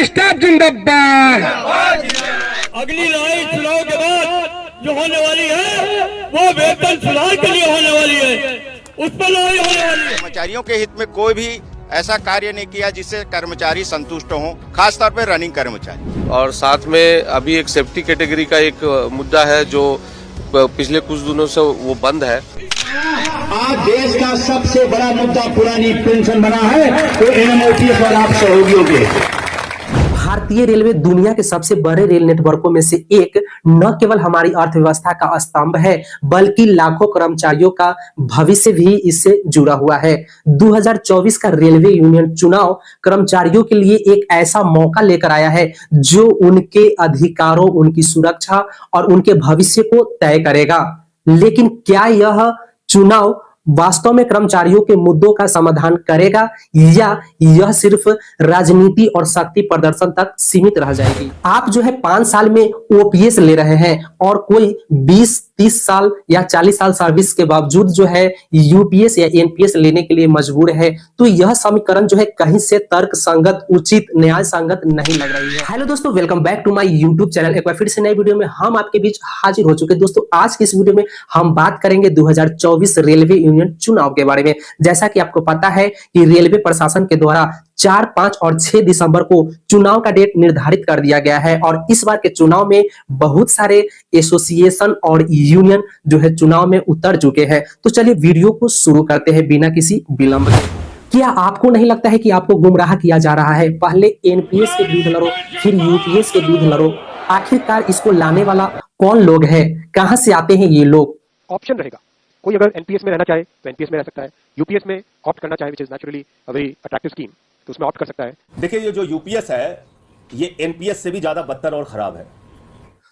Staff जिंदाबाद। अगली लड़ाई चुनाव के बाद जो होने वाली है वो वेतन सुधार के लिए होने वाली है, उस पर लड़ाई होने वाली है। कर्मचारियों के हित में कोई भी ऐसा कार्य नहीं किया जिससे कर्मचारी संतुष्ट हों, खासतौर पर रनिंग कर्मचारी। और साथ में अभी एक सेफ्टी कैटेगरी का एक मुद्दा है जो पिछले कुछ दिनों से वो बंद है। आज देश का सबसे बड़ा मुद्दा पुरानी पेंशन बना है तो एनएमओटीएस और आप सहयोगियों के। भारतीय रेलवे दुनिया के सबसे बड़े रेल नेटवर्कों में से एक न केवल हमारी अर्थव्यवस्था का स्तंभ है बल्कि लाखों कर्मचारियों का भविष्य भी इससे जुड़ा हुआ है। 2024 का रेलवे यूनियन चुनाव कर्मचारियों के लिए एक ऐसा मौका लेकर आया है जो उनके अधिकारों, उनकी सुरक्षा और उनके भविष्य को तय करेगा। लेकिन क्या यह चुनाव वास्तव में कर्मचारियों के मुद्दों का समाधान करेगा या यह सिर्फ राजनीति और शक्ति प्रदर्शन तक सीमित रह जाएगी? आप जो है 5 साल में ओपीएस ले रहे हैं और कोई 20-30 साल या 40 साल सर्विस के बावजूद जो है यूपीएस या एनपीएस लेने के लिए मजबूर है, तो यह समीकरण जो है कहीं से तर्क संगत, उचित, न्याय संगत नहीं लग रही है। हेलो दोस्तों, welcome back to my YouTube channel. एक बार फिर से नई वीडियो में हम आपके बीच हाजिर हो चुके हैं। दोस्तों, आज की इस वीडियो में हम बात करेंगे 2024 रेलवे यूनियन चुनाव के बारे में। जैसा कि आपको पता है कि रेलवे प्रशासन के द्वारा 4, 5 और 6 दिसंबर को चुनाव का डेट निर्धारित कर दिया गया है और इस बार के चुनाव में बहुत सारे एसोसिएशन और यूनियन जो है चुनाव में उतर चुके हैं। तो चलिए वीडियो को शुरू करते हैं बिना किसी विलंब के। क्या आपको नहीं लगता है कि आपको गुमराह किया जा रहा है? पहले एनपीएस के विरुद्ध लड़ो, फिर यूपीएस के विरुद्ध लड़ो। आखिरकार इसको लाने वाला कौन लोग है? कहां से आते हैं ये लोग? ऑप्शन रहेगा। कोई अगर एनपीएस में रहना चाहे तो एनपीएस में रह सकता है, यूपीएस में ऑप्ट करना चाहे which is naturally a very attractive scheme, तो उसमें ऑप्ट कर सकता है। देखिए, ये जो यूपीएस है ये एनपीएस से भी ज्यादा बदतर और खराब है।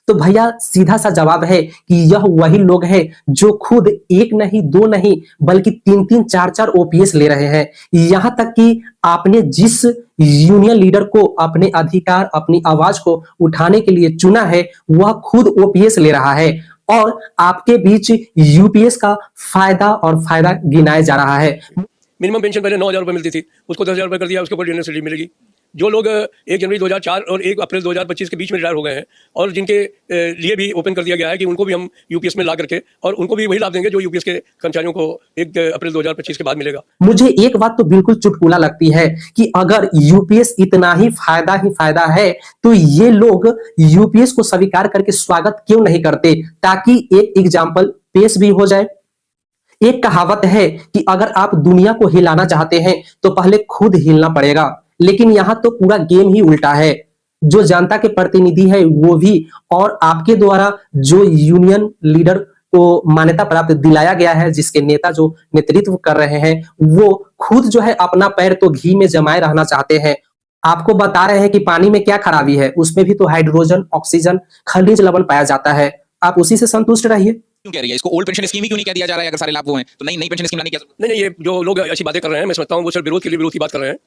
तो भैया सीधा सा जवाब है कि यह वही लोग हैं जो खुद 1 नहीं 2 नहीं बल्कि 3-3, 4-4 ओपीएस ले रहे हैं। यहां तक कि आपने जिस यूनियन लीडर को अपने अधिकार, अपनी आवाज को उठाने के लिए चुना है वह खुद ओपीएस ले रहा है और आपके बीच यूपीएस का फायदा गिनाया जा रहा है। मिनिमम पेंशन पहले 9,000 रुपये मिलती थी, उसको 10,000 रुपये कर दिया, उसके ऊपर यूनिवर्सिटी मिलेगी। जो लोग 1 जनवरी 2004 और 1 अप्रैल 2025 के बीच में रिटायर हो गए हैं और जिनके लिए भी ओपन कर दिया गया है कि उनको भी हम यूपीएस में ला करके और उनको भी वही लाभ देंगे जो यूपीएस के कर्मचारियों को 1 अप्रैल 2025 के बाद मिलेगा। मुझे एक बात तो बिल्कुल चुटकुला लगती है कि अगर यूपीएस इतना ही फायदा है तो ये लोग यूपीएस को स्वीकार करके स्वागत क्यों नहीं करते, ताकि एक एग्जाम्पल पेश भी हो जाए। एक कहावत है कि अगर आप दुनिया को हिलाना चाहते हैं तो पहले खुद हिलना पड़ेगा, लेकिन यहां तो पूरा गेम ही उल्टा है। जो जनता के प्रतिनिधि है वो भी और आपके द्वारा जो यूनियन लीडर को मान्यता प्राप्त दिलाया गया है, जिसके नेता जो नेतृत्व कर रहे हैं वो खुद जो है अपना पैर तो घी में जमाए रहना चाहते हैं। आपको बता रहे हैं कि पानी में क्या खराबी है, उसमें भी तो हाइड्रोजन, ऑक्सीजन, खनिज लवण पाया जाता है। आप उसी से संतुष्ट रहिए। क्यों कह रही है इसको ओल्ड पेंशन स्कीम ही क्यों नहीं कह दिया जा रहा है? अगर सारे लाभ वो हैं तो नई पेंशन स्कीम लाने की नहीं, ये जो लोग ऐसी बातें कर रहे हैं मैं समझता हूँ वो सिर्फ विरोध के लिए विरोध की बात कर रहे हैं।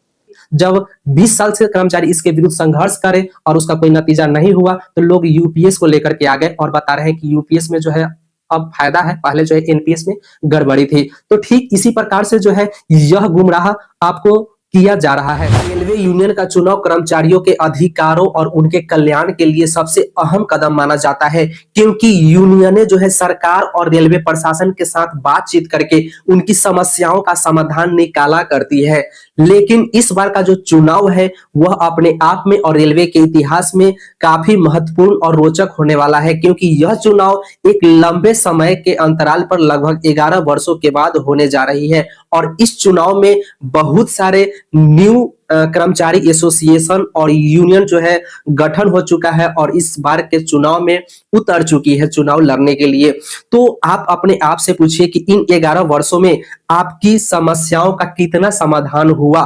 जब 20 साल से कर्मचारी इसके विरुद्ध संघर्ष करे और उसका कोई नतीजा नहीं हुआ तो लोग यूपीएस को लेकर के आ गए और बता रहे हैं कि यूपीएस में जो है अब फायदा है, पहले जो है एनपीएस में गड़बड़ी थी। तो ठीक इसी प्रकार से जो है यह गुमराह आपको किया जा रहा है। रेलवे यूनियन का चुनाव कर्मचारियों के अधिकारों और उनके कल्याण के लिए सबसे अहम कदम माना जाता है, क्योंकि यूनियनें जो है सरकार और रेलवे प्रशासन के साथ बातचीत करके उनकी समस्याओं का समाधान निकाला करती है। लेकिन इस बार का जो चुनाव है वह अपने आप में और रेलवे के इतिहास में काफी महत्वपूर्ण और रोचक होने वाला है, क्योंकि यह चुनाव एक लंबे समय के अंतराल पर लगभग 11 वर्षों के बाद होने जा रही है और इस चुनाव में बहुत सारे न्यू कर्मचारी एसोसिएशन और यूनियन जो है गठन हो चुका है और इस बार के चुनाव में उतर चुकी है चुनाव लड़ने के लिए। तो आप अपने आप से पूछिए कि इन 11 वर्षों में आपकी समस्याओं का कितना समाधान हुआ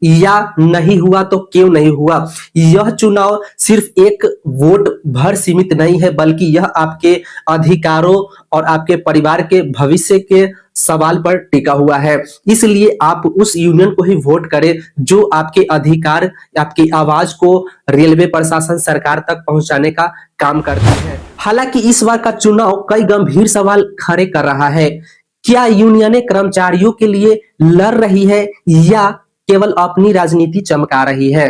या नहीं हुआ, तो क्यों नहीं हुआ। यह चुनाव सिर्फ एक वोट भर सीमित नहीं है बल्कि यह आपके अधिकारों और आपके परिवार के भविष्य के सवाल पर टिका हुआ है। इसलिए आप उस यूनियन को ही वोट करें जो आपके अधिकार, आपकी आवाज को रेलवे प्रशासन, सरकार तक पहुंचाने का काम करती है। हालांकि इस बार का चुनाव कई गंभीर सवाल खड़े कर रहा है। क्या यूनियनें कर्मचारियों के लिए लड़ रही है या केवल अपनी राजनीति चमका रही है?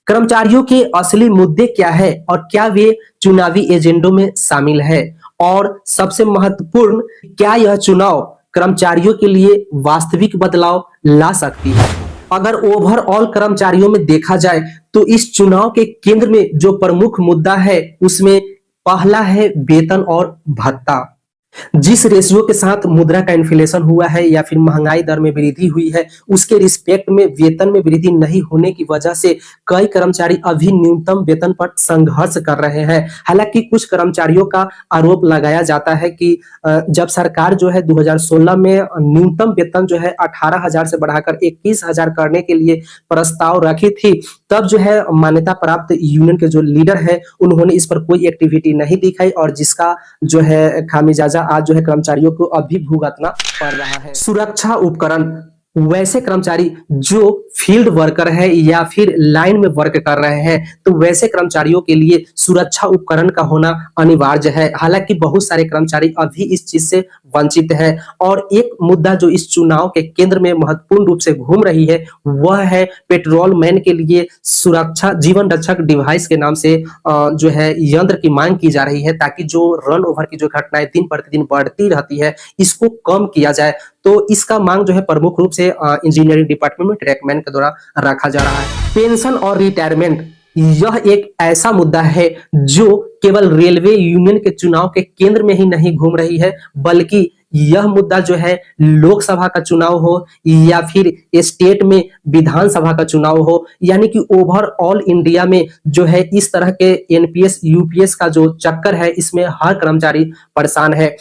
कर्मचारियों के असली मुद्दे क्या है और क्या वे चुनावी एजेंडों में शामिल है, और सबसे महत्वपूर्ण, क्या यह चुनाव कर्मचारियों के लिए वास्तविक बदलाव ला सकती है। अगर ओवरऑल कर्मचारियों में देखा जाए तो इस चुनाव के केंद्र में जो प्रमुख मुद्दा है उसमें पहला है वेतन और भत्ता। जिस रेशियो के साथ मुद्रा का इन्फ्लेशन हुआ है या फिर महंगाई दर में वृद्धि हुई है, उसके रिस्पेक्ट में वेतन में वृद्धि नहीं होने की वजह से कई कर्मचारी अभी न्यूनतम वेतन पर संघर्ष कर रहे हैं। हालांकि कुछ कर्मचारियों का आरोप लगाया जाता है कि जब सरकार जो है 2016 में न्यूनतम वेतन जो है 18,000 से बढ़ाकर 21,000 करने के लिए प्रस्ताव रखी थी, तब जो है मान्यता प्राप्त यूनियन के जो लीडर है उन्होंने इस पर कोई एक्टिविटी नहीं दिखाई, और जिसका जो है खामियाजा आज जो है कर्मचारियों को अभी भुगतना पड़ रहा है। सुरक्षा उपकरण, वैसे कर्मचारी जो फील्ड वर्कर है या फिर लाइन में वर्क कर रहे हैं, तो वैसे कर्मचारियों के लिए सुरक्षा उपकरण का होना अनिवार्य है। हालांकि बहुत सारे कर्मचारी अभी इस चीज से वंचित हैं, और एक मुद्दा जो इस चुनाव के केंद्र में महत्वपूर्ण रूप से घूम रही है वह है पेट्रोल मैन के लिए सुरक्षा जीवन रक्षक डिवाइस के नाम से जो है यंत्र की मांग की जा रही है, ताकि जो रन ओवर की जो घटनाएं दिन प्रतिदिन बढ़ती रहती है इसको कम किया जाए। तो इसका मांग जो है प्रमुख रूप से इंजीनियरिंग डिपार्टमेंट में ट्रैकमैन के द्वारा रखा जा रहा है। पेंशन और रिटायरमेंट, यह एक ऐसा मुद्दा है जो केवल रेलवे यूनियन के चुनाव के केंद्र में ही नहीं घूम रही है, बल्कि यह मुद्दा जो है लोकसभा का चुनाव हो या फिर स्टेट में विधानसभा का चुनाव हो, यानी कि ओवरऑल इंडिया में जो है इस तरह के एनपीएस यूपीएस का जो चक्कर है इसमें हर कर्मचारी परेशान है।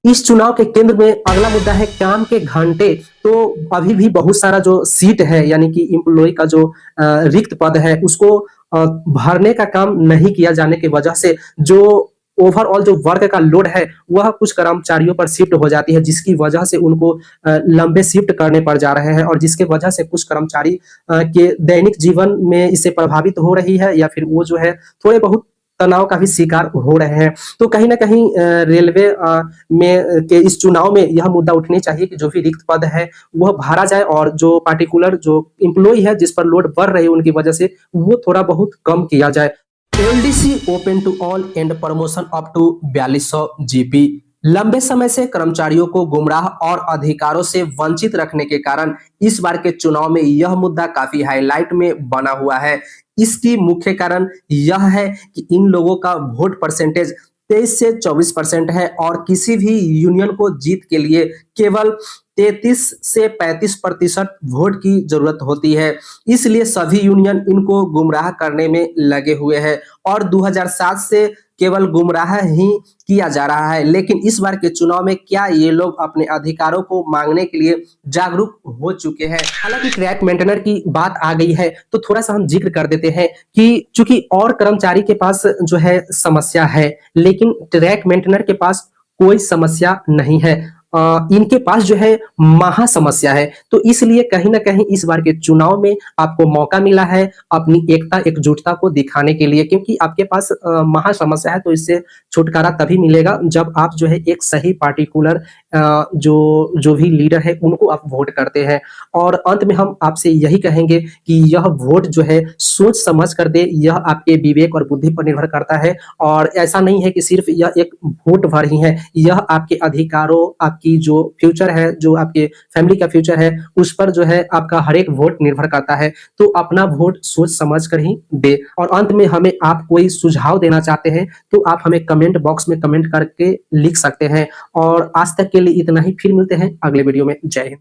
इस चुनाव के केंद्र में अगला मुद्दा है काम के घंटे। तो अभी भी बहुत सारा जो सीट है यानी कि एम्प्लॉय का जो रिक्त पद है उसको भरने का काम नहीं किया जाने की वजह से जो ओवरऑल जो वर्क का लोड है वह कुछ कर्मचारियों पर शिफ्ट हो जाती है, जिसकी वजह से उनको लंबे शिफ्ट करने पड़ जा रहे हैं, और जिसके वजह से कुछ कर्मचारी के दैनिक जीवन में इससे प्रभावित हो रही है या फिर वो जो है थोड़े बहुत तनाव का भी शिकार हो रहे हैं। तो कहीं ना कहीं रेलवे में के इस चुनाव में यह मुद्दा उठनी चाहिए कि जो भी रिक्त पद है वह भरा जाए, और जो पार्टिकुलर जो एम्प्लॉय है जिस पर लोड बढ़ रही है उनकी वजह से वो थोड़ा बहुत कम किया जाए। LDC open to all and promotion up to 4200 GP. लंबे समय से कर्मचारियों को गुमराह और अधिकारों से वंचित रखने के कारण इस बार के चुनाव में यह मुद्दा काफी हाईलाइट में बना हुआ है। इसकी मुख्य कारण यह है कि इन लोगों का वोट परसेंटेज 23 से 24% है, और किसी भी यूनियन को जीत के लिए केवल 33 से 35% वोट की जरूरत होती है। इसलिए सभी यूनियन इनको गुमराह करने में लगे हुए हैं, और 2007 से केवल गुमराह ही किया जा रहा है। लेकिन इस बार के चुनाव में क्या ये लोग अपने अधिकारों को मांगने के लिए जागरूक हो चुके हैं? हालांकि ट्रैक मेंटेनर की बात आ गई है तो थोड़ा सा हम जिक्र कर देते हैं कि चूंकि और कर्मचारी के पास जो है समस्या है, लेकिन ट्रैक मेंटेनर के पास कोई समस्या नहीं है। इनके पास जो है महा समस्या है। तो इसलिए कहीं ना कहीं इस बार के चुनाव में आपको मौका मिला है अपनी एकता एकजुटता को दिखाने के लिए, क्योंकि आपके पास महा समस्या है। तो इससे छुटकारा तभी मिलेगा जब आप जो है एक सही पार्टिकुलर जो भी लीडर है उनको आप वोट करते हैं। और अंत में हम आपसे यही कहेंगे कि यह वोट जो है सोच समझ कर दे, यह आपके विवेक और बुद्धि पर निर्भर करता है, और ऐसा नहीं है कि सिर्फ यह एक वोट भर ही है, यह आपके अधिकारों, आपकी जो फ्यूचर है, जो आपके फैमिली का फ्यूचर है, उस पर जो है आपका हर एक वोट निर्भर करता है। तो अपना वोट सोच समझ कर ही दे। और अंत में हमें आप कोई सुझाव देना चाहते हैं तो आप हमें कमेंट बॉक्स में कमेंट करके लिख सकते हैं। और आज तक के लिए इतना ही, फिर मिलते हैं अगले वीडियो में। जय हिंद।